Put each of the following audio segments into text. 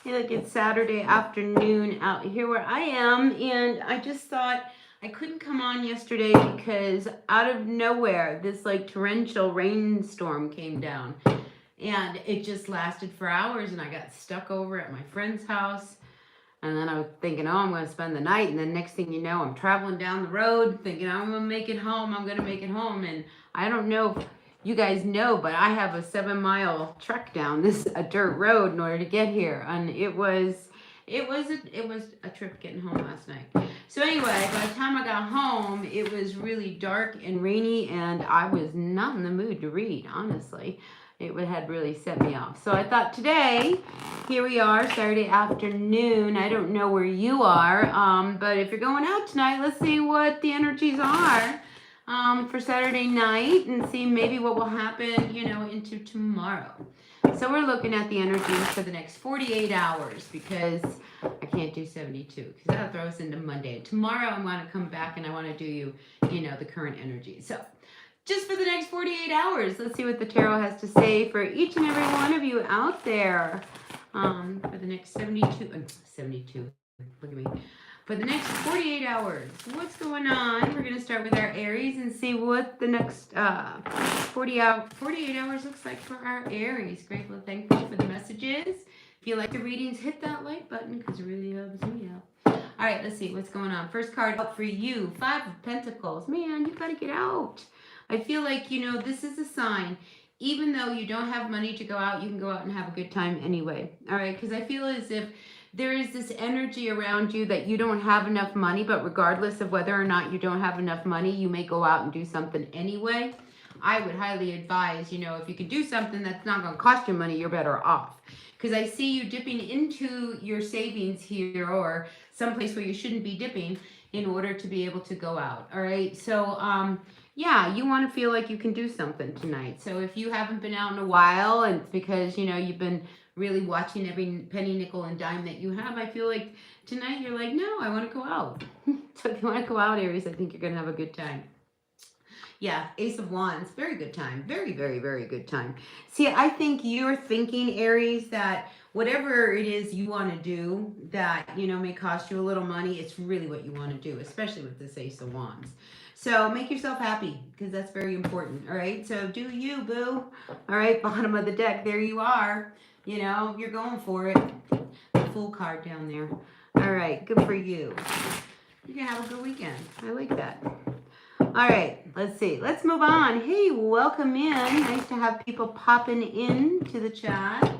Hey, look, it's Saturday afternoon out here where I am, and I just thought I couldn't come on yesterday because out of nowhere, this like torrential rainstorm came down, and it just lasted for hours, and I got stuck over at my friend's house. And then I was thinking, oh, I'm going to spend the night. And then next thing you know, I'm traveling down the road thinking, I'm going to make it home. I'm going to make it home. And I don't know if you guys know, but I have a 7 mile trek down this a dirt road in order to get here. And it was a trip getting home last night. So anyway, by the time I got home, it was really dark and rainy, and I was not in the mood to read, honestly. It had really set me off. So I thought today, here we are, Saturday afternoon. I don't know where you are, but if you're going out tonight, let's see what the energies are for Saturday night and see maybe what will happen, into tomorrow. So we're looking at the energies for the next 48 hours because I can't do 72 because that'll throw us into Monday. Tomorrow I want to come back and I want to do the current energy. So just for the next 48 hours, let's see what the tarot has to say for each and every one of you out there. For the next 72, look at me. For the next 48 hours, what's going on? We're going to start with our Aries and see what the next 48 hours looks like for our Aries. Grateful and thankful for the messages. If you like the readings, hit that like button because it really helps me out. All right, let's see what's going on. First card out for you, 5 of Pentacles. Man, you got to get out. I feel like, this is a sign. Even though you don't have money to go out, you can go out and have a good time anyway. All right, because I feel as if there is this energy around you that you don't have enough money, but regardless of whether or not you don't have enough money, you may go out and do something anyway. I would highly advise, if you can do something that's not going to cost you money, you're better off. Because I see you dipping into your savings here or someplace where you shouldn't be dipping in order to be able to go out. All right, so yeah, you want to feel like you can do something tonight. So if you haven't been out in a while and it's because, you've been really watching every penny, nickel, and dime that you have, I feel like tonight you're like, no, I want to go out. So if you want to go out, Aries, I think you're going to have a good time. Yeah, Ace of Wands, very good time. Very, very, very good time. See, I think you're thinking, Aries, that whatever it is you want to do that, may cost you a little money, it's really what you want to do, especially with this Ace of Wands. So make yourself happy because that's very important. All right. So do you, boo. All right. Bottom of the deck. There you are. You're going for it. The Fool card down there. All right. Good for you. You can have a good weekend. I like that. All right. Let's see. Let's move on. Hey, welcome in. Nice to have people popping in to the chat.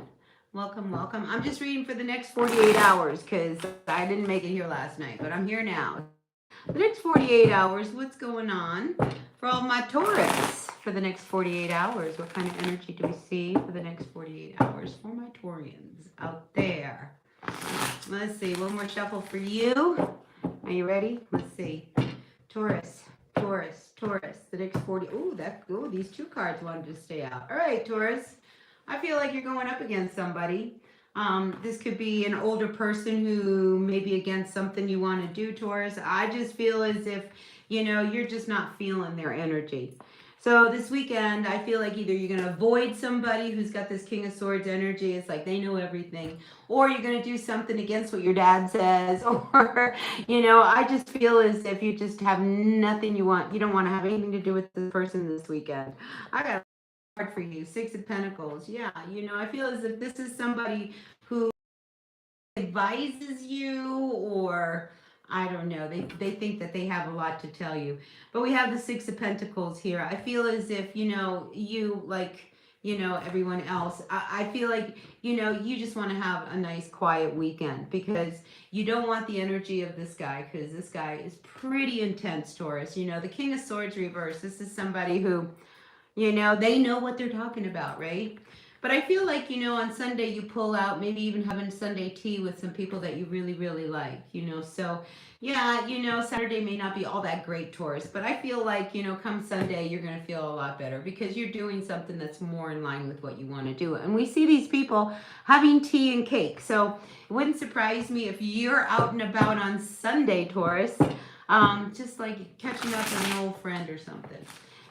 Welcome, welcome. I'm just reading for the next 48 hours because I didn't make it here last night, but I'm here now. The next 48 hours, what's going on for all my Taurus for the next 48 hours? What kind of energy do we see for the next 48 hours for my Taurians out there? Let's see, one more shuffle for you. Are you ready? Let's see. Taurus, Taurus, Taurus. The next 40. Oh, these 2 cards wanted to stay out. All right, Taurus. I feel like you're going up against somebody. This could be an older person who may be against something you want to do, Taurus. I just feel as if, you're just not feeling their energy. So this weekend, I feel like either you're going to avoid somebody who's got this King of Swords energy. It's like they know everything. Or you're going to do something against what your dad says. Or, I just feel as if you just have nothing you want. You don't want to have anything to do with this person this weekend. I got for you, 6 of Pentacles. Yeah, I feel as if this is somebody who advises you, or I don't know, they think that they have a lot to tell you. But we have the 6 of Pentacles here. I feel as if, you like, everyone else, I feel like, you just want to have a nice quiet weekend because you don't want the energy of this guy because this guy is pretty intense, Taurus. The King of Swords reverse. This is somebody who, they know what they're talking about, right? But I feel like, on Sunday you pull out, maybe even having Sunday tea with some people that you really, really like, So, yeah, Saturday may not be all that great, Taurus, but I feel like, come Sunday, you're going to feel a lot better because you're doing something that's more in line with what you want to do. And we see these people having tea and cake. So it wouldn't surprise me if you're out and about on Sunday, Taurus, just like catching up with an old friend or something.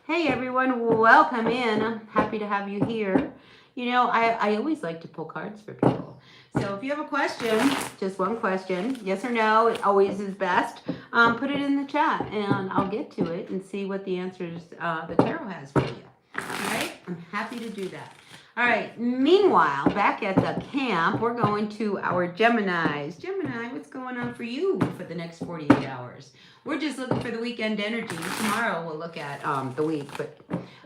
Hey everyone, welcome in. I'm happy to have you here. I always like to pull cards for people So if you have a question, just one question, yes or no, it always is best. Put it in the chat, and I'll get to it and see what the answers the tarot has for you. All right, I'm happy to do that. All right. Meanwhile, back at the camp, we're going to our Geminis. Gemini, what's going on for you for the next 48 hours? We're just looking for the weekend energy. Tomorrow we'll look at the week, but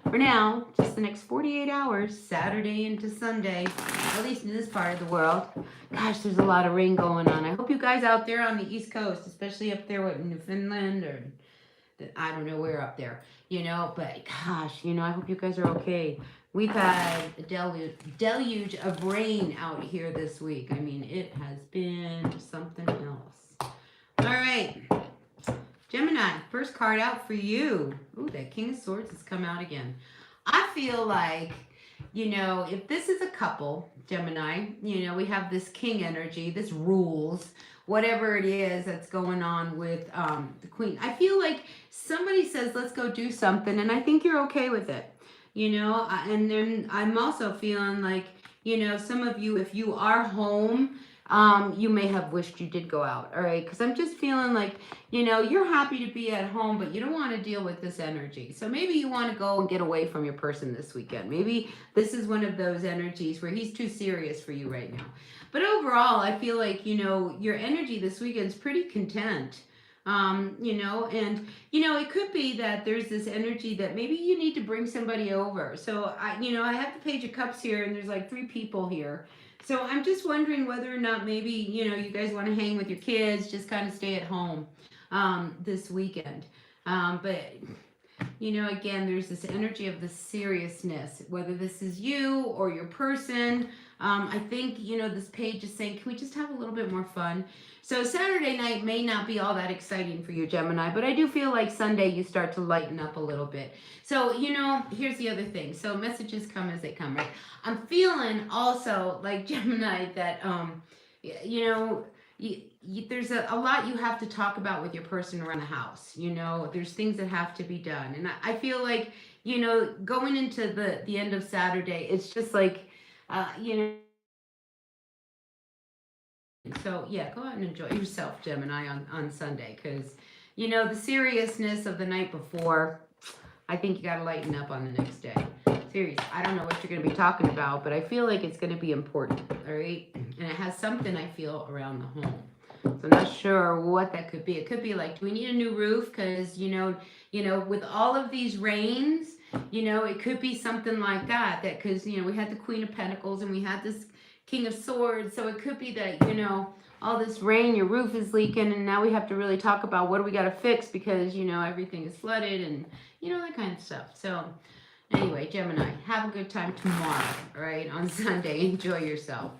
for now, just the next 48 hours, Saturday into Sunday, at least in this part of the world. Gosh, there's a lot of rain going on. I hope you guys out there on the East Coast, especially up there with Newfoundland or I don't know where up there, but gosh, I hope you guys are okay. We've had a deluge of rain out here this week. I mean, it has been something else. All right. Gemini, first card out for you. Ooh, that King of Swords has come out again. I feel like, if this is a couple, Gemini, we have this king energy, this rules, whatever it is that's going on with the queen. I feel like somebody says, let's go do something, and I think you're okay with it, and then I'm also feeling like, some of you, if you are home, you may have wished you did go out, all right? Because I'm just feeling like, you're happy to be at home, but you don't want to deal with this energy. So maybe you want to go and get away from your person this weekend. Maybe this is one of those energies where he's too serious for you right now. But overall, I feel like, your energy this weekend is pretty content. And it could be that there's this energy that maybe you need to bring somebody over. So I have the Page of Cups here, and there's like 3 people here. So I'm just wondering whether or not maybe, you guys want to hang with your kids, just kind of stay at home this weekend. But, again, there's this energy of the seriousness, whether this is you or your person. I think, this page is saying, can we just have a little bit more fun? So Saturday night may not be all that exciting for you, Gemini, but I do feel like Sunday you start to lighten up a little bit. So, here's the other thing. So messages come as they come, right? I'm feeling also like Gemini that, there's a lot you have to talk about with your person around the house. There's things that have to be done. And I feel like, going into the end of Saturday, it's just like, so yeah, go out and enjoy yourself, Gemini, on Sunday, because the seriousness of the night before, I think you got to lighten up on the next day. Serious. I don't know what you're going to be talking about, but I feel like it's going to be important. All right, and it has something, I feel, around the home. So I'm not sure what that could be. It could be like, do we need a new roof? Because with all of these rains, it could be something like that. That because we had the Queen of Pentacles and we had this King of Swords. So it could be that, all this rain, your roof is leaking, and now we have to really talk about what do we got to fix because, everything is flooded and, that kind of stuff. So anyway, Gemini, have a good time tomorrow, all right, on Sunday. Enjoy yourself.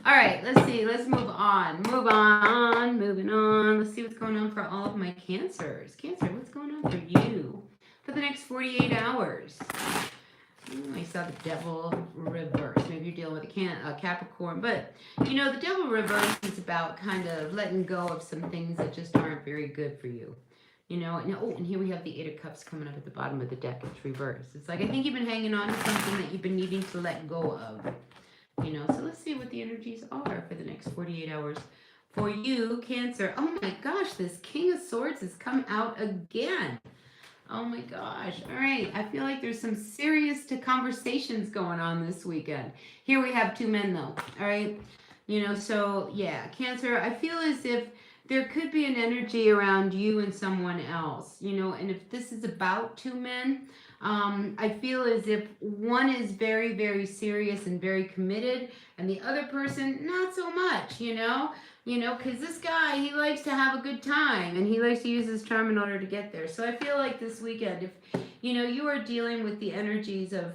All right, let's see. Let's move on. Moving on. Let's see what's going on for all of my Cancers. Cancer, what's going on for you for the next 48 hours? I saw the Devil reverse. Maybe you're dealing with a Capricorn. But, the Devil reverse is about kind of letting go of some things that just aren't very good for you. And here we have the 8 of Cups coming up at the bottom of the deck. It's reversed. It's like, I think you've been hanging on to something that you've been needing to let go of. So let's see what the energies are for the next 48 hours. For you, Cancer. Oh my gosh, this King of Swords has come out again. Oh my gosh. All right. I feel like there's some serious conversations going on this weekend. Here we have 2 men though. All right. So yeah, Cancer, I feel as if there could be an energy around you and someone else, and if this is about 2 men, I feel as if one is very, very serious and very committed, and the other person, not so much, because this guy, he likes to have a good time, and he likes to use his charm in order to get there. So I feel like this weekend, if, you are dealing with the energies of,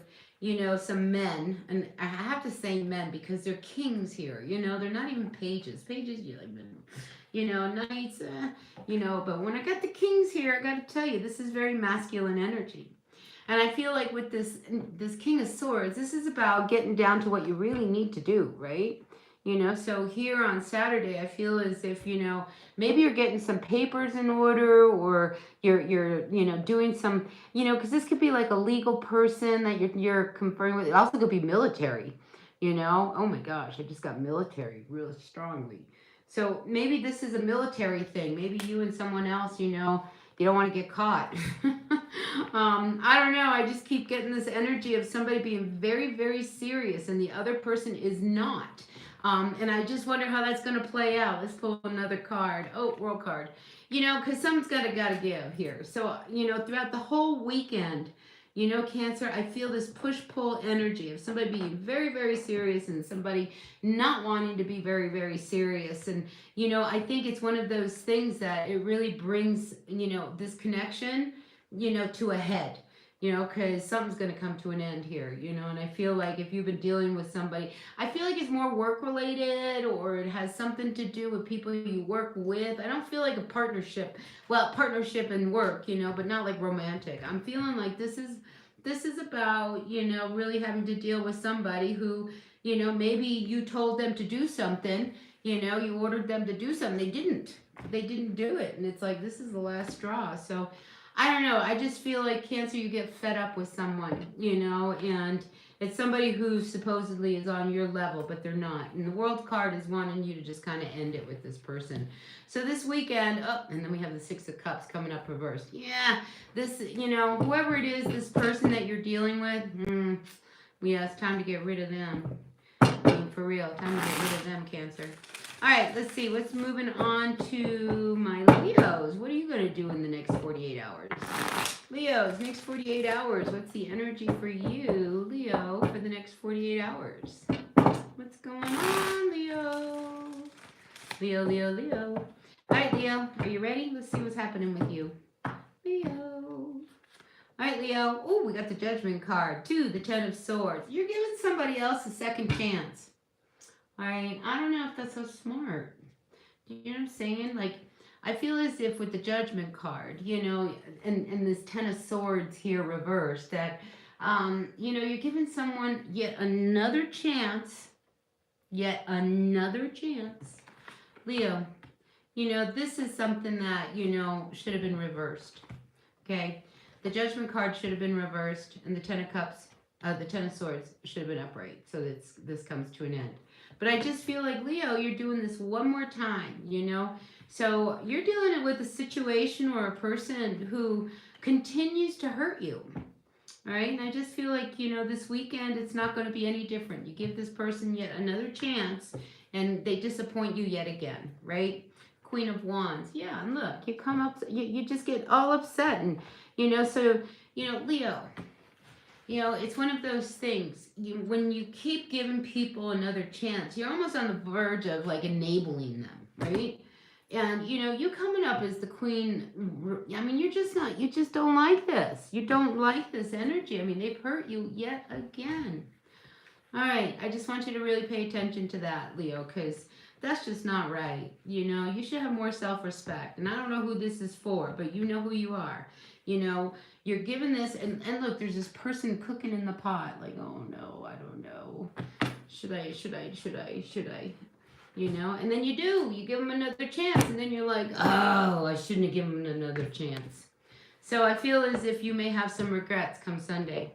some men, and I have to say men because they're kings here, they're not even pages. Pages, you're like, knights, but when I got the kings here, I got to tell you, this is very masculine energy. And I feel like with this King of Swords, this is about getting down to what you really need to do, right? So here on Saturday, I feel as if, maybe you're getting some papers in order, or you're doing some, because this could be like a legal person that you're conferring with. It also could be military. You know, oh my gosh, I just got military really strongly. So maybe this is a military thing. Maybe you and someone else, you know, you don't want to get caught. I don't know. I just keep getting this energy of somebody being very, very serious and the other person is not. And I just wonder how that's going to play out. Let's pull another card. Oh, world card. You know, because something's got to give here. So, you know, throughout the whole weekend, you know, Cancer, I feel this push pull energy of somebody being very, very serious and somebody not wanting to be very, very serious. And, you know, I think it's one of those things that it really brings, you know, this connection, you know, to a head, you know, because something's going to come to an end here, you know. And I feel like if you've been dealing with somebody, I feel like it's more work related or it has something to do with people you work with. I don't feel like a partnership, well, partnership and work, you know, but not like romantic. I'm feeling like this is about, you know, really having to deal with somebody who, you know, maybe you told them to do something, you know, you ordered them to do something, they didn't do it, and it's like this is the last straw. So I don't know, I just feel like, Cancer, you get fed up with someone, you know, and it's somebody who supposedly is on your level but they're not, and the world card is wanting you to just kind of end it with this person. So this weekend, oh, and then we have the Six of Cups coming up reversed. Yeah, this, you know, whoever it is, this person that you're dealing with, yeah, it's time to get rid of them. I mean, for real, time to get rid of them, Cancer. All right, let's see. What's moving on to my Leos? What are you going to do in the next 48 hours? Leos, next 48 hours. What's the energy for you, Leo, for the next 48 hours? What's going on, Leo? Leo, Leo, Leo. All right, Leo, are you ready? Let's see what's happening with you. Leo. All right, Leo. Oh, we got the Judgment card. 2, the Ten of Swords. You're giving somebody else a second chance. All right. I don't know if that's so smart. You know what I'm saying? Like, I feel as if with the Judgment card, you know, and this Ten of Swords here reversed, that, you know, you're giving someone yet another chance. Yet another chance. Leo, you know, this is something that, you know, should have been reversed. Okay? The Judgment card should have been reversed, and the Ten of Cups, the Ten of Swords should have been upright. So this comes to an end. But I just feel like, Leo, you're doing this one more time, you know? So you're dealing with a situation or a person who continues to hurt you. All right? And I just feel like, you know, this weekend it's not going to be any different. You give this person yet another chance, and they disappoint you yet again, right? Queen of Wands. Yeah, and look, you come up, you just get all upset. And, you know, so, you know, Leo, you know, it's one of those things. When you keep giving people another chance, you're almost on the verge of like enabling them, right? And, you know, you coming up as the queen, I mean, you just don't like this. You don't like this energy. I mean, they've hurt you yet again. All right, I just want you to really pay attention to that, Leo, because that's just not right. You know, you should have more self-respect. And I don't know who this is for, but you know who you are. You know, you're given this, and look, there's this person cooking in the pot. Like, oh no, I don't know. Should I? You know, and then you do. You give them another chance, and then you're like, oh, I shouldn't have given them another chance. So I feel as if you may have some regrets come Sunday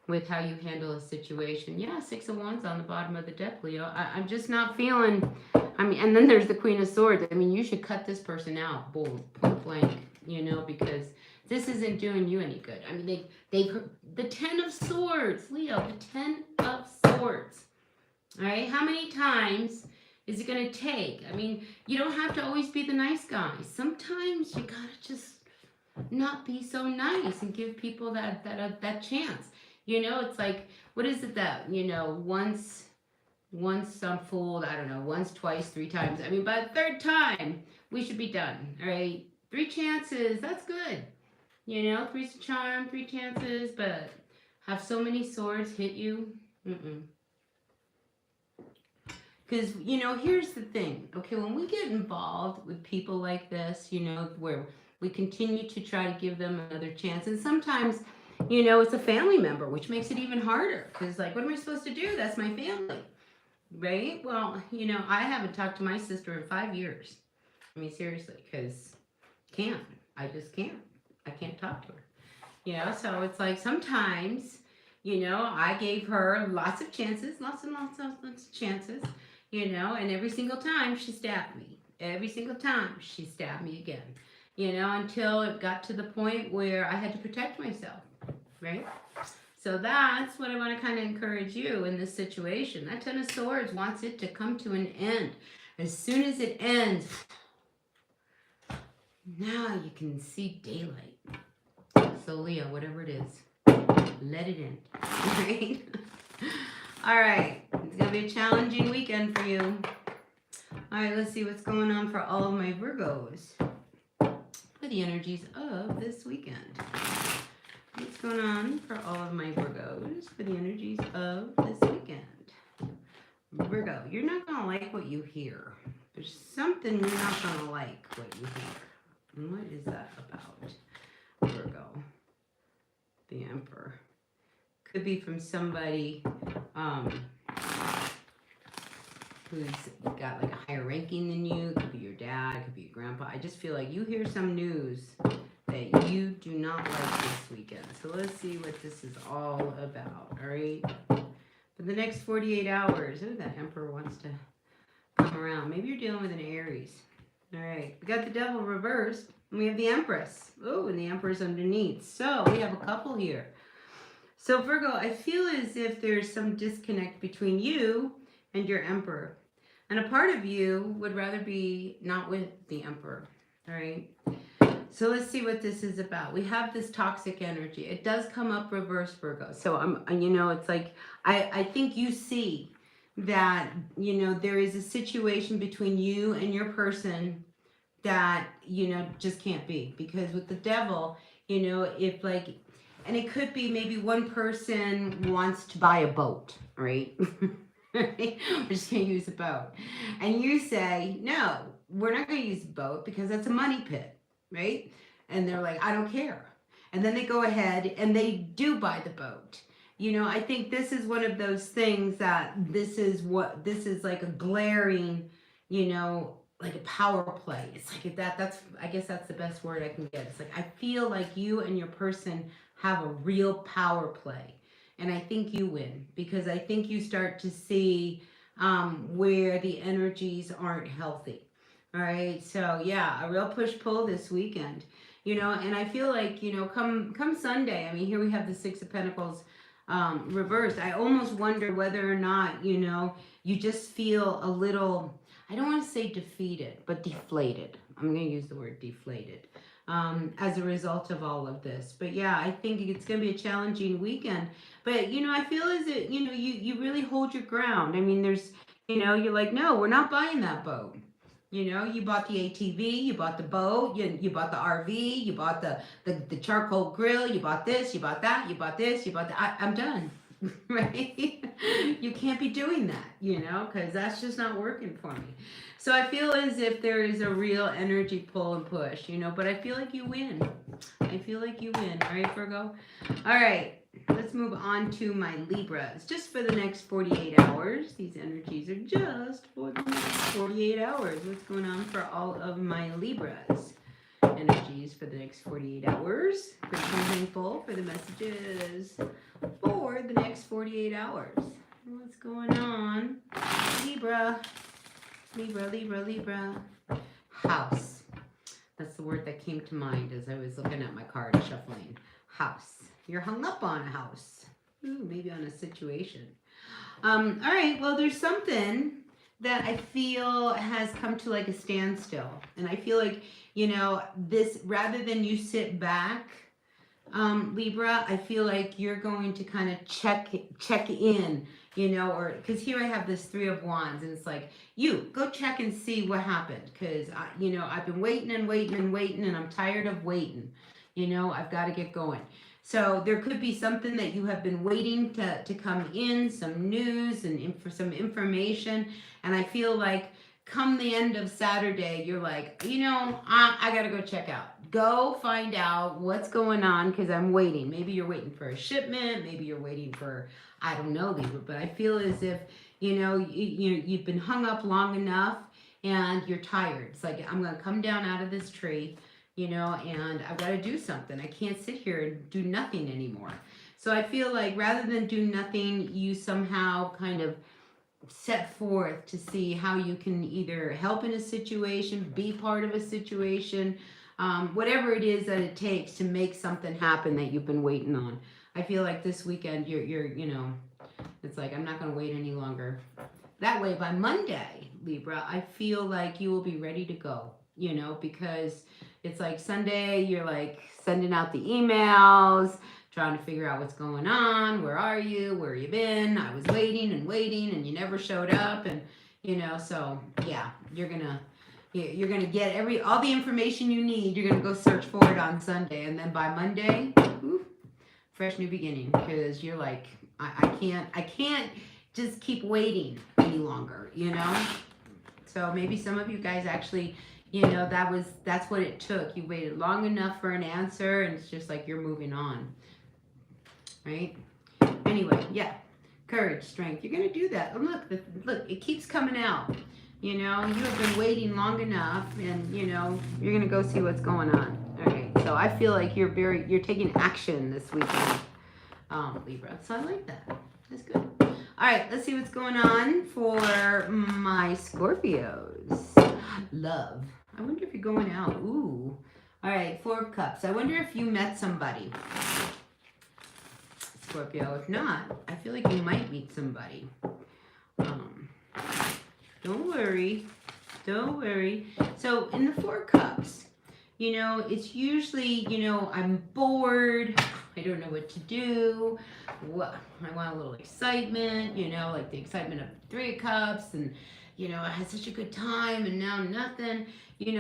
with how you handle a situation. Yeah, 6 of Wands on the bottom of the deck, Leo. I'm just not feeling, I mean, and then there's the Queen of Swords. I mean, you should cut this person out, boom, point blank, you know, because this isn't doing you any good. I mean, the 10 of Swords, Leo, the 10 of Swords. All right, how many times is it going to take? I mean, you don't have to always be the nice guy. Sometimes you got to just not be so nice and give people that chance. You know, it's like, what is it that, you know, once I'm fooled, I don't know, once, twice, 3 times. I mean, by the 3rd time, we should be done, all right? 3 chances, that's good. You know, 3's a charm, 3 chances, but have so many swords hit you? Because, you know, here's the thing, okay, when we get involved with people like this, you know, where we continue to try to give them another chance, and sometimes, you know, it's a family member, which makes it even harder, because, like, what am I supposed to do? That's my family, right? Well, you know, I haven't talked to my sister in 5 years. I mean, seriously, because I just can't. I can't talk to her. You know, so it's like sometimes, You know, I gave her lots of chances, lots of chances, you know, and every single time she stabbed me. Every single time she stabbed me again, you know, until it got to the point where I had to protect myself, right? So that's what I want to kind of encourage you in this situation. That Ten of Swords wants it to come to an end. As soon as it ends, now you can see daylight. So Leo, whatever it is, let it in. Right? All right. It's going to be a challenging weekend for you. All right, let's see what's going on for all of my Virgos. For the energies of this weekend. What's going on for all of my Virgos for the energies of this weekend? Virgo, you're not going to like what you hear. There's something you're not going to like what you hear. And what is that about, Virgo? The Emperor. Could be from somebody who's got like a higher ranking than you. Could be your dad, could be your grandpa. I just feel like you hear some news that you do not like this weekend. So let's see what this is all about, all right? For the next 48 hours, oh, that Emperor wants to come around. Maybe you're dealing with an Aries. All right, we got the Devil reversed, and we have the Empress. Oh, and the Emperor's underneath. So we have a couple here. So Virgo, I feel as if there's some disconnect between you and your Emperor. And a part of you would rather be not with the Emperor, all right? So let's see what this is about. We have this toxic energy. It does come up reverse, Virgo. So you know, it's like, I think you see that, you know, there is a situation between you and your person that, you know, just can't be. Because with the Devil, you know, if like, and it could be maybe one person wants to buy a boat, right? We're just going to use a boat. And you say, no, we're not going to use a boat because that's a money pit, right? And they're like, I don't care. And then they go ahead and they do buy the boat. You know, I think this is one of those things that this is like a glaring, you know, like a power play. It's like that's, I guess that's the best word I can get. It's like, I feel like you and your person have a real power play. And I think you win because I think you start to see where the energies aren't healthy. All right. So yeah, a real push-pull this weekend, you know, and I feel like, you know, come Sunday, I mean, here we have the Six of Pentacles reversed. I almost wonder whether or not, you know, you just feel a little, I don't want to say defeated, but deflated. I'm going to use the word deflated. As a result of all of this. But yeah, I think it's going to be a challenging weekend. But, you know, I feel as it, you know, you really hold your ground. I mean, there's, you know, you're like, no, we're not buying that boat. You know, you bought the ATV, you bought the boat, you bought the RV, you bought the charcoal grill, you bought this, you bought that, you bought this, you bought that. I'm done. Right? You can't be doing that, you know, because that's just not working for me. So I feel as if there is a real energy pull and push, you know, but I feel like you win. I feel like you win. All right, Virgo? All right, let's move on to my Libras. Just for the next 48 hours. These energies are just for the next 48 hours. What's going on for all of my Libras? Energies for the next 48 hours. Pretty thankful for the messages for the next 48 hours. What's going on? Libra. Libra, Libra, Libra. House. That's the word that came to mind as I was looking at my card shuffling. House. You're hung up on a house. Ooh, maybe on a situation. All right, well, there's something that I feel has come to like a standstill. And I feel like, you know, this, rather than you sit back, Libra, I feel like you're going to kind of check in, you know, or because here I have this Three of Wands, and it's like, you go check and see what happened, because you know, I've been waiting and waiting and waiting, and I'm tired of waiting. You know, I've got to get going. So there could be something that you have been waiting to come in, some news and for some information, and I feel like come the end of Saturday, you're like, you know, I got to go check out. Go find out what's going on because I'm waiting. Maybe you're waiting for a shipment. Maybe you're waiting for, I don't know, Libra. But I feel as if, you know, you've been hung up long enough and you're tired. It's like, I'm going to come down out of this tree, you know, and I've got to do something. I can't sit here and do nothing anymore. So I feel like rather than do nothing, you somehow kind of set forth to see how you can either help in a situation, be part of a situation, whatever it is that it takes to make something happen that you've been waiting on. I feel like this weekend you're it's like I'm not going to wait any longer. That way by Monday, Libra, I feel like you will be ready to go, because it's like Sunday, you're like sending out the emails, trying to figure out what's going on. Where are you? Where you been? I was waiting and you never showed up. And, so yeah, you're going to get all the information you need. You're going to go search for it on Sunday. And then by Monday, fresh new beginning, because you're like, I can't just keep waiting any longer, So maybe some of you guys actually, that's what it took. You waited long enough for an answer, and it's just like you're moving on, right? Anyway, yeah, courage, strength. You're gonna do that. And look, it keeps coming out. You have been waiting long enough, and you're gonna go see what's going on. All right. So I feel like you're taking action this weekend, Libra. So I like that. That's good. All right, let's see what's going on for my Scorpios. Love. I wonder if you're going out. Ooh. All right, 4 of Cups. I wonder if you met somebody, Scorpio. If not, I feel like you might meet somebody. Don't worry. Don't worry. So in the 4 Cups, it's usually, I'm bored. I don't know what to do. I want a little excitement, like the excitement of 3 of Cups, and, I had such a good time, and now nothing,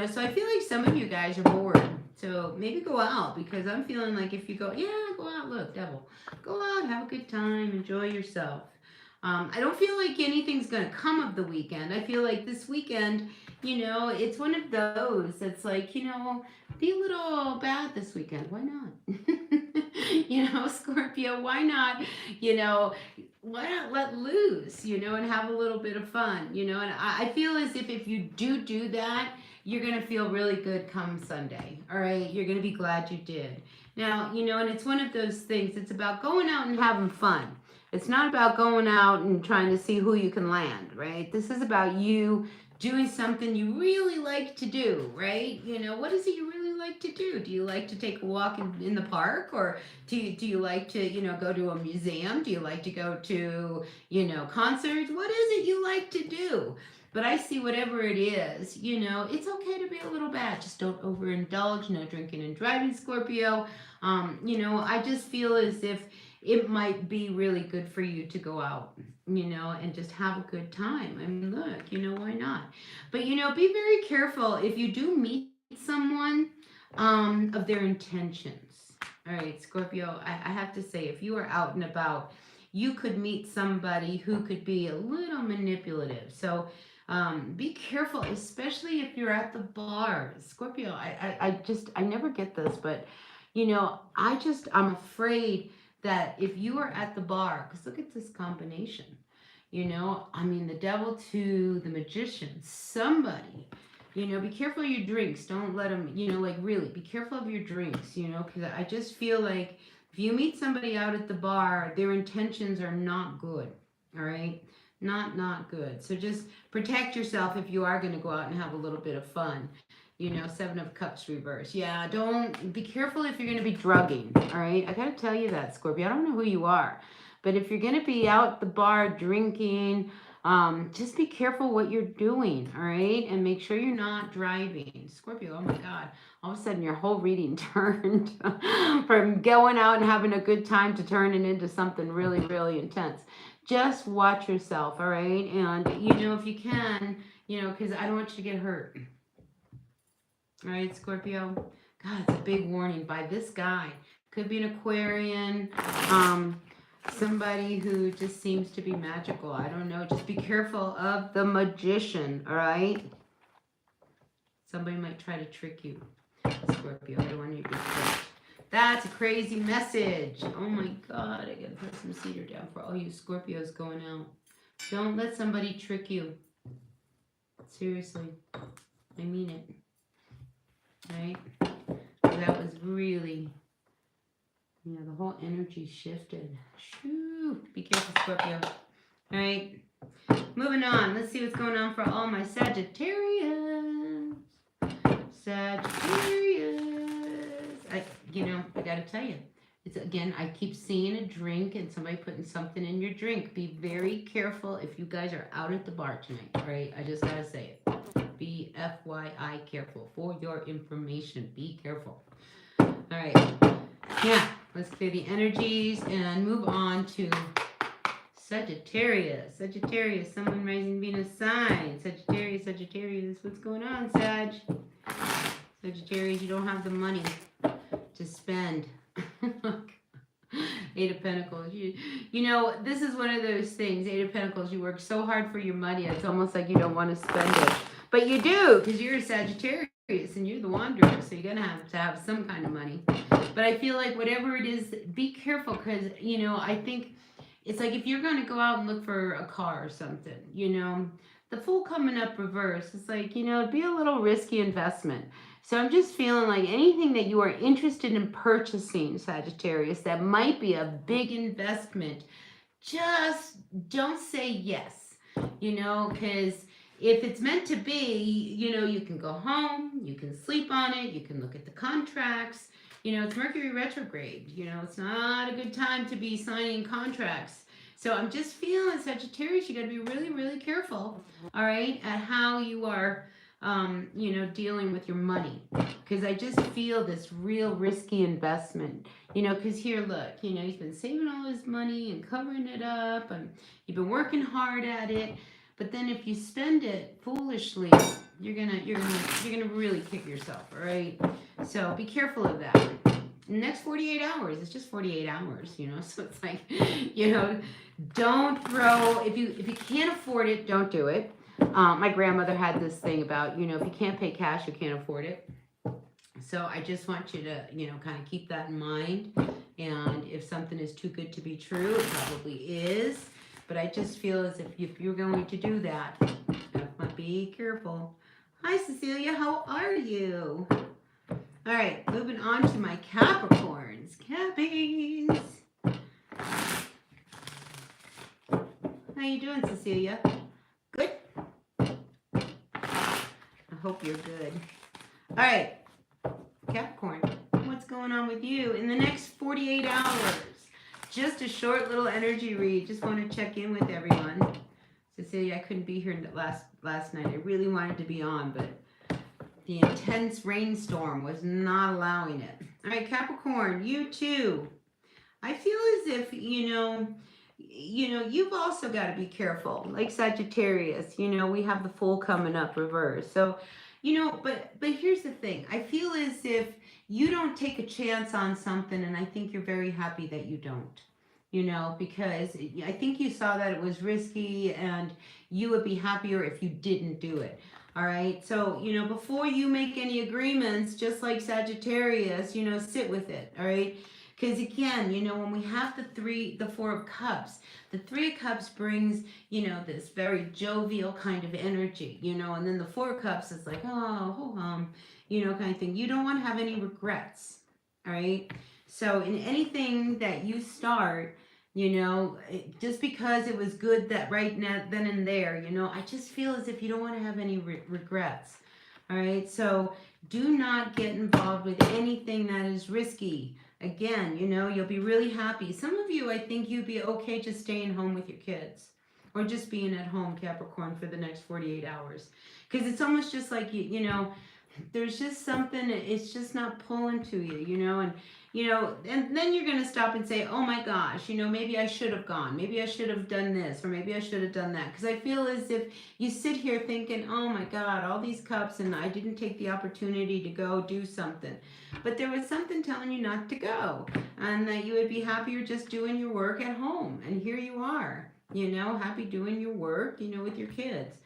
So I feel like some of you guys are bored. So maybe go out, because I'm feeling like if you go out, look, Devil. Go out, have a good time, enjoy yourself. I don't feel like anything's going to come of the weekend. I feel like this weekend, it's one of those that's like, be a little bad this weekend. Why not? Scorpio, why not, why not let loose, and have a little bit of fun, and I feel as if you do that, you're going to feel really good come Sunday. All right. You're going to be glad you did. Now, and it's one of those things. It's about going out and having fun. It's not about going out and trying to see who you can land, right? This is about you doing something you really like to do, right? What is it you really like to do? Do you like to take a walk in the park, or do you like to, go to a museum? Do you like to go to, concerts? What is it you like to do? But I see whatever it is, it's okay to be a little bad. Just don't overindulge. No drinking and driving, Scorpio. I just feel as if it might be really good for you to go out, and just have a good time. I mean, look, why not? But, be very careful if you do meet someone, of their intentions. All right, Scorpio, I have to say, if you are out and about, you could meet somebody who could be a little manipulative. So, be careful, especially if you're at the bar. Scorpio, I never get this, but, I'm afraid that if you are at the bar, because look at this combination, the Devil to the Magician, somebody, be careful of your drinks. Don't let them, really be careful of your drinks, because I just feel like if you meet somebody out at the bar, their intentions are not good. All right. Not good. So just protect yourself if you are going to go out and have a little bit of fun. 7 of Cups reverse. Yeah, don't be careful if you're going to be drugging. All right. I got to tell you that, Scorpio. I don't know who you are, but if you're going to be out at the bar drinking, just be careful what you're doing. All right. And make sure you're not driving. Scorpio, oh my God. All of a sudden, your whole reading turned from going out and having a good time to turning into something really, really intense. Just watch yourself, all right? And, if you can, because I don't want you to get hurt. All right, Scorpio? God, it's a big warning by this guy. Could be an Aquarian, somebody who just seems to be magical. I don't know. Just be careful of the Magician, all right? Somebody might try to trick you, Scorpio. I don't want you to be tricked. That's a crazy message. Oh my God, I gotta put some cedar down for all you Scorpios going out. Don't let somebody trick you. Seriously, I mean it. Right? That was really Yeah, the whole energy shifted. Shoo. Be careful, Scorpio. All right. Moving on. Let's see what's going on for all my Sagittarius. Sagittarius. I gotta tell you. It's again, I keep seeing a drink and somebody putting something in your drink. Be very careful if you guys are out at the bar tonight. All right. I just gotta say it. Be FYI careful. For your information. Be careful. All right. Yeah. Let's clear the energies and move on to Sagittarius. Sagittarius, Sun, Moon, Rising, Venus sign. Sagittarius, what's going on, Sag? Sagittarius, you don't have the money to spend. Eight of Pentacles. You know, this is one of those things. Eight of Pentacles, you work so hard for your money, it's almost like you don't want to spend it. But you do, because you're a Sagittarius and you're the wanderer, so you're going to have some kind of money. But I feel like whatever it is, be careful, because, you know, I think it's like if you're going to go out and look for a car or something, you know, the Fool coming up reverse, it's like, you know, it'd be a little risky investment. So I'm just feeling like anything that you are interested in purchasing, Sagittarius, that might be a big investment, just don't say yes, you know, because if it's meant to be, you know, you can go home, you can sleep on it, you can look at the contracts. You know, it's Mercury retrograde. You know, it's not a good time to be signing contracts. So I'm just feeling, Sagittarius, you got to be really, really careful, all right, at how you are, you know, dealing with your money. Because I just feel this real risky investment, you know, because here, look, you know, he's been saving all his money and covering it up, and you've been working hard at it. But then if you spend it foolishly, you're gonna really kick yourself, all right? So be careful of that. The next 48 hours, it's just 48 hours, you know. So it's like, you know, don't throw, if you can't afford it, don't do it. My grandmother had this thing about, you know, if you can't pay cash, you can't afford it. So I just want you to, you know, kind of keep that in mind. And if something is too good to be true, it probably is. But I just feel as if you're going to do that, be careful. Hi, Cecilia. How are you? All right, moving on to my Capricorns. Cappies. How you doing, Cecilia? Good? I hope you're good. All right, Capricorn, what's going on with you in the next 48 hours? Just a short little energy read. Just want to check in with everyone. Cecilia, I couldn't be here last night. I really wanted to be on, but the intense rainstorm was not allowing it. All right, Capricorn, you too. I feel as if, you know, you've also got to be careful. Like Sagittarius, you know, we have the Fool coming up reverse. So, you know, but here's the thing. I feel as if you don't take a chance on something, and I think you're very happy that you don't. You know, because I think you saw that it was risky and you would be happier if you didn't do it. All right. So, you know, before you make any agreements, just like Sagittarius, you know, sit with it. All right. Because again, you know, when we have the Four of Cups, the Three of Cups brings, you know, this very jovial kind of energy, you know, and then the Four of Cups is like, oh, you know, kind of thing. You don't want to have any regrets. All right. So in anything that you start, you know, just because it was good that right now, then and there, you know, I just feel as if you don't want to have any regrets. All right. So do not get involved with anything that is risky. Again, you know, you'll be really happy. Some of you, I think you'd be okay just staying home with your kids or just being at home, Capricorn, for the next 48 hours. Because it's almost just like, you know, there's just something, it's just not pulling to you, you know, and then you're going to stop and say, oh my gosh, you know, maybe I should have gone, maybe I should have done this, or maybe I should have done that. Because I feel as if you sit here thinking, oh my God, all these cups, and I didn't take the opportunity to go do something. But there was something telling you not to go, and that you would be happier just doing your work at home. And here you are, you know, happy doing your work, you know, with your kids.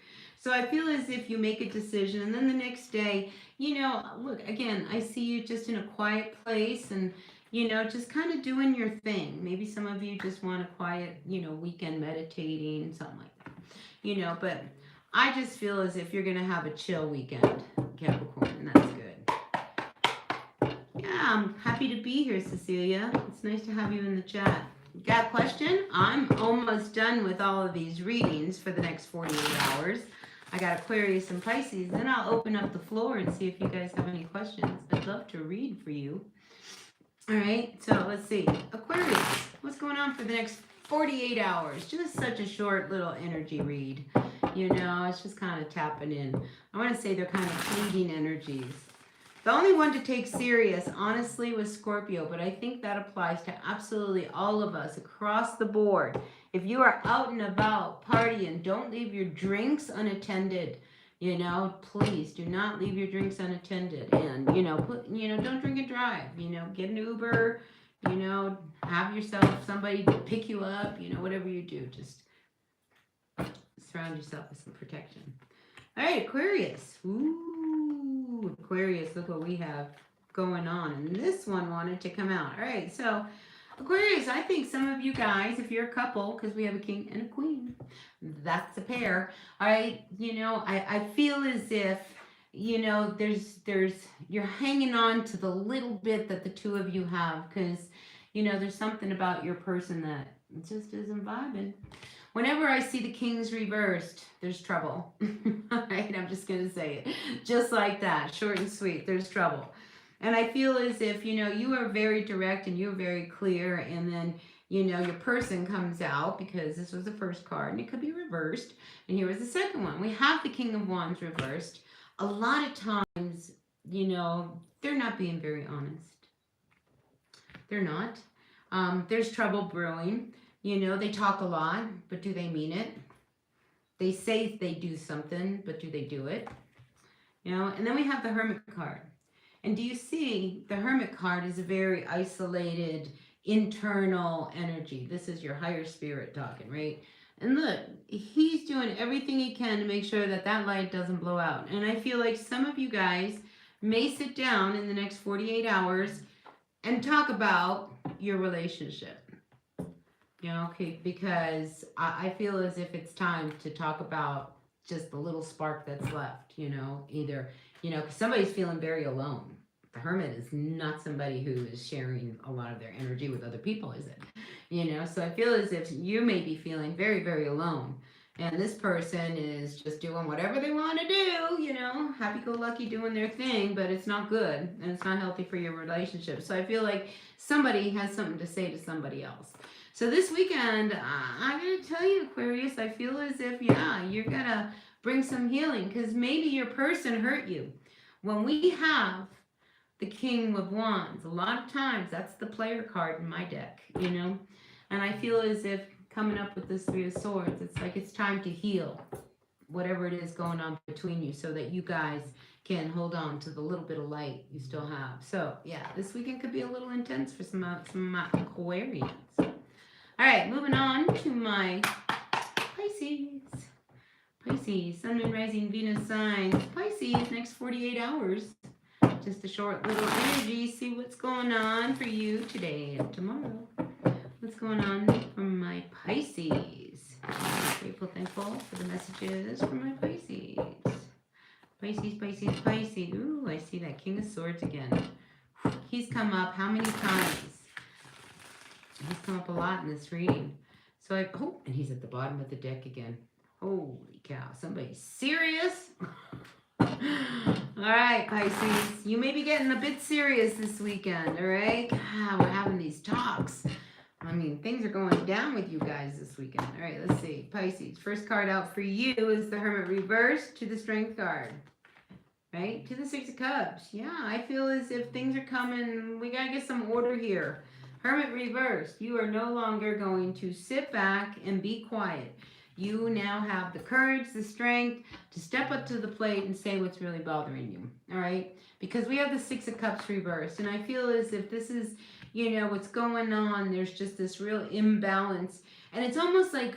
So I feel as if you make a decision and then the next day, you know, look, again, I see you just in a quiet place and, you know, just kind of doing your thing. Maybe some of you just want a quiet, you know, weekend meditating, something like that, you know, but I just feel as if you're going to have a chill weekend, Capricorn, and that's good. I'm happy to be here, Cecilia. It's nice to have you in the chat. Got a question? I'm almost done with all of these readings for the next 48 hours. I got Aquarius and Pisces. Then I'll open up the floor and see if you guys have any questions. I'd love to read for you. All right, so let's see. Aquarius, what's going on for the next 48 hours? Just such a short little energy read. You know, it's just kind of tapping in. I want to say they're kind of fleeting energies. The only one to take serious, honestly, was Scorpio, but I think that applies to absolutely all of us across the board. If you are out and about partying, don't leave your drinks unattended. You know, please do not leave your drinks unattended. And, don't drink and drive. Get an Uber, have yourself somebody pick you up, whatever you do. Just surround yourself with some protection. All right, Aquarius. Ooh, Aquarius, look what we have going on. And this one wanted to come out. All right, so Aquarius, I think some of you guys, if you're a couple, because we have a king and a queen, that's a pair. All right, I feel as if, you're hanging on to the little bit that the two of you have, because, there's something about your person that just isn't vibing. Whenever I see the kings reversed, there's trouble. All right, I'm just going to say it. Just like that, short and sweet, there's trouble. And I feel as if, you are very direct and you're very clear. And then, your person comes out because this was the first card and it could be reversed. And here was the second one. We have the King of Wands reversed. A lot of times, they're not being very honest. They're not. There's trouble brewing. They talk a lot, but do they mean it? They say they do something, but do they do it? And then we have the Hermit card. And do you see the Hermit card is a very isolated, internal energy. This is your higher spirit talking, right? And look, he's doing everything he can to make sure that that light doesn't blow out. And I feel like some of you guys may sit down in the next 48 hours and talk about your relationship. Because I feel as if it's time to talk about just the little spark that's left, either, because somebody's feeling very alone. The Hermit is not somebody who is sharing a lot of their energy with other people, is it? So I feel as if you may be feeling very, very alone. And this person is just doing whatever they want to do, happy-go-lucky doing their thing, but it's not good and it's not healthy for your relationship. So I feel like somebody has something to say to somebody else. So this weekend, I'm going to tell you, Aquarius, I feel as if, you're going to bring some healing because maybe your person hurt you. When we have the King of Wands, a lot of times that's the player card in my deck, and I feel as if coming up with this Three of Swords, it's like it's time to heal whatever it is going on between you so that you guys can hold on to the little bit of light you still have. So, yeah, this weekend could be a little intense for some Aquarians. All right, moving on to my Pisces. Pisces, Sun, Moon, Rising, Venus signs. Pisces, next 48 hours. Just a short little energy. See what's going on for you today and tomorrow. What's going on for my Pisces? Grateful, thankful for the messages from my Pisces. Pisces, Pisces, Pisces. Ooh, I see that King of Swords again. He's come up how many times? He's come up a lot in this reading. So and he's at the bottom of the deck again. Holy cow, somebody's serious? All right, Pisces, you may be getting a bit serious this weekend, all right? We're having these talks. I mean, things are going down with you guys this weekend. All right, let's see. Pisces, first card out for you is the Hermit reversed to the Strength card, right? To the Six of Cups. Yeah, I feel as if things are coming. We got to get some order here. Hermit reversed. You are no longer going to sit back and be quiet. You now have the courage, the strength to step up to the plate and say what's really bothering you, all right? Because we have the Six of Cups reversed, and I feel as if this is, what's going on. There's just this real imbalance, and it's almost like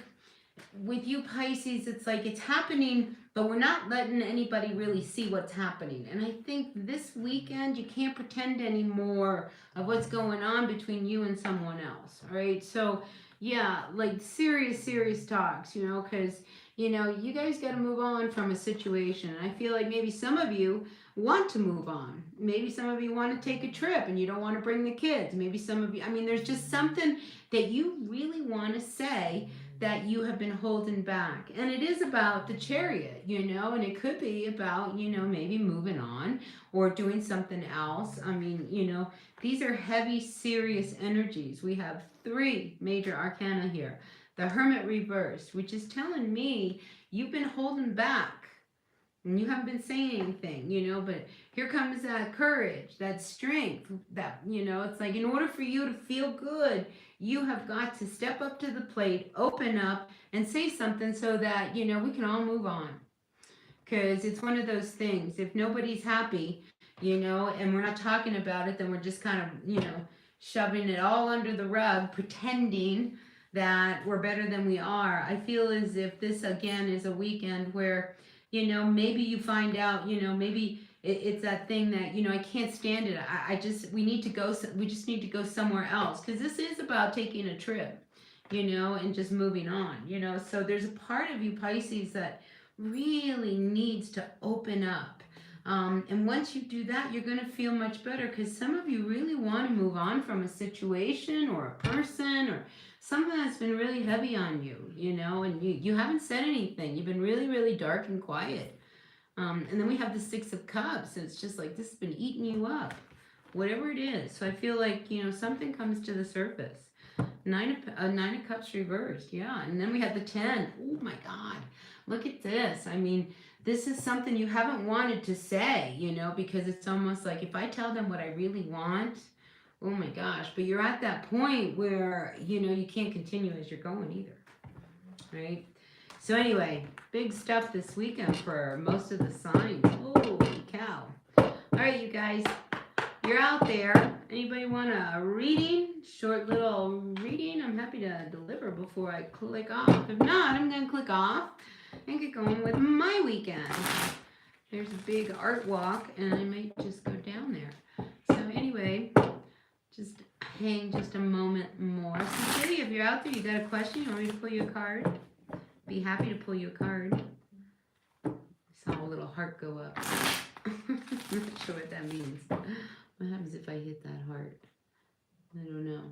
with you, Pisces, it's like it's happening, but we're not letting anybody really see what's happening. And I think this weekend, you can't pretend anymore of what's going on between you and someone else, all right? So, yeah, like serious talks, because, You know, you guys got to move on from a situation. I feel like maybe some of you want to move on. Maybe some of you want to take a trip and you don't want to bring the kids. Maybe some of you, I mean, there's just something that you really want to say that you have been holding back. And it is about the Chariot, you know, and it could be about, you know, maybe moving on or doing something else. I mean, you know, these are heavy, serious energies. We have 3 major arcana here. The Hermit reversed, which is telling me you've been holding back and you haven't been saying anything, you know, but here comes that courage, that strength, that, you know, it's like in order for you to feel good, you have got to step up to the plate, open up, and say something so that, you know, we can all move on. Because it's one of those things, if nobody's happy, you know, and we're not talking about it, then we're just kind of, you know, shoving it all under the rug, pretending that we're better than we are. I feel as if this again is a weekend where, you know, maybe you find out, you know, maybe it's that thing that, you know, I can't stand it. I just, we need to go, we just need to go somewhere else. Because this is about taking a trip, you know, and just moving on, you know. So there's a part of you, Pisces, that really needs to open up. And once you do that, you're going to feel much better because some of you really want to move on from a situation or a person or something that's been really heavy on you, you know, and you haven't said anything. You've been really, really dark and quiet. And then we have the 6 of Cups. And it's just like this has been eating you up, whatever it is. So I feel like, you know, something comes to the surface. 9 of Cups reversed, yeah. And then we have the 10. Oh my God, look at this. I mean, this is something you haven't wanted to say, you know, because it's almost like if I tell them what I really want, oh my gosh, but you're at that point where, you know, you can't continue as you're going either, right? So anyway, big stuff this weekend for most of the signs. Holy cow. All right, you guys, you're out there. Anybody want a reading? Short little reading? I'm happy to deliver before I click off. If not, I'm going to click off and get going with my weekend. There's a big art walk, and I might just go down there. So anyway, just hang just a moment more. Cecilia, if you're out there, you got a question, you want me to pull you a card? Be happy to pull you a card. I saw a little heart go up. I'm not sure what that means. What happens if I hit that heart? I don't know.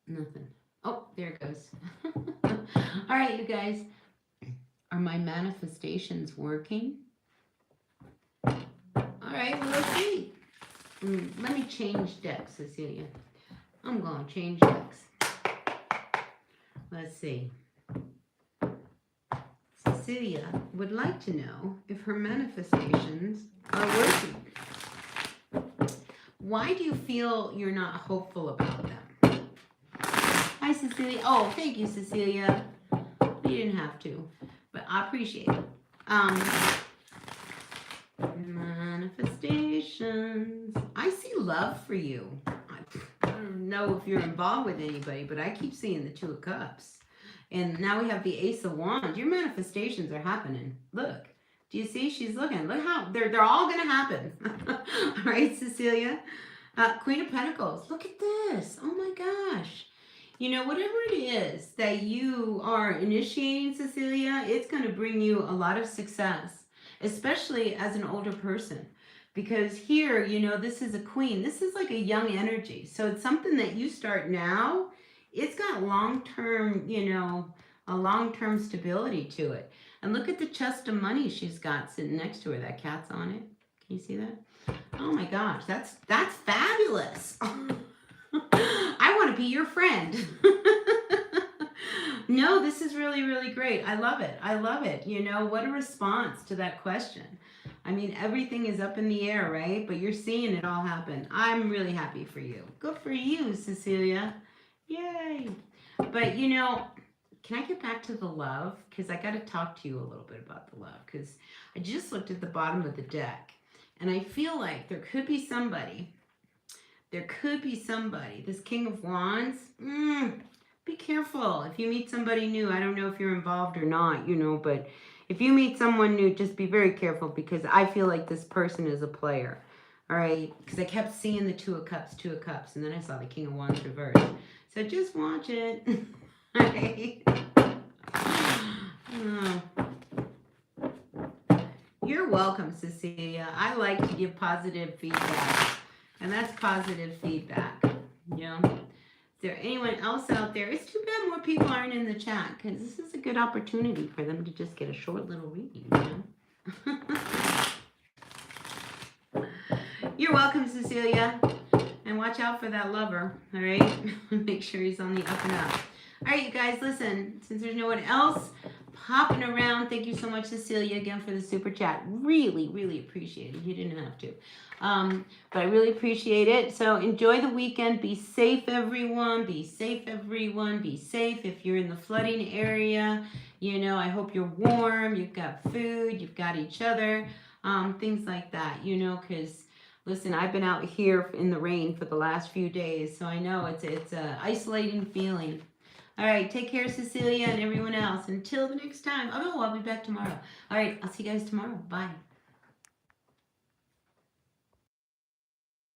Nothing. Oh, there it goes. All right, you guys. Are my manifestations working? All right, well, let's see. Let me change decks, Cecilia. I'm going to change decks. Let's see. Cecilia would like to know if her manifestations are working. Why do you feel you're not hopeful about them? Hi, Cecilia. Oh, thank you, Cecilia. You didn't have to, but I appreciate it. Manifestations. I see love for you. I don't know if you're involved with anybody, but I keep seeing the 2 of Cups. And now we have the Ace of Wands. Your manifestations are happening. Look. Do you see? She's looking. Look how they're all going to happen. All right, Cecilia. Queen of Pentacles. Look at this. Oh my gosh. You know, whatever it is that you are initiating, Cecilia, it's going to bring you a lot of success, especially as an older person. Because here, you know, this is a queen. This is like a young energy. So it's something that you start now. It's got long-term, you know, a long-term stability to it. And look at the chest of money she's got sitting next to her. That cat's on it. Can you see that? Oh my gosh, that's fabulous. I want to be your friend. No, this is really, really great. I love it. I love it. You know, what a response to that question. I mean, everything is up in the air, right? But you're seeing it all happen. I'm really happy for you. Good for you, Cecilia. Yay. But, you know, can I get back to the love? Because I got to talk to you a little bit about the love. Because I just looked at the bottom of the deck. And I feel like there could be somebody. There could be somebody. This King of Wands. Be careful. If you meet somebody new, I don't know if you're involved or not, you know. But if you meet someone new, just be very careful. Because I feel like this person is a player. All right? Because I kept seeing the 2 of Cups, 2 of Cups. And then I saw the King of Wands reversed. So just watch it. All right? Oh. You're welcome, Cecilia. I like to give positive feedback, and that's positive feedback. You know, is there anyone else out there? It's too bad more people aren't in the chat, because this is a good opportunity for them to just get a short little reading. You know? You're welcome, Cecilia. And watch out for that lover, all right? Make sure he's on the up and up. All right, you guys, listen, since there's no one else popping around, thank you so much, Cecilia, again, for the super chat. Really, really appreciate it. You didn't have to. But I really appreciate it. So enjoy the weekend. Be safe, everyone. Be safe, everyone. Be safe if you're in the flooding area. You know, I hope you're warm. You've got food. You've got each other. Things like that, you know, because... Listen, I've been out here in the rain for the last few days, so I know it's a isolating feeling. All right, take care, Cecilia, and everyone else. Until the next time. Oh, no, I'll be back tomorrow. All right, I'll see you guys tomorrow. Bye.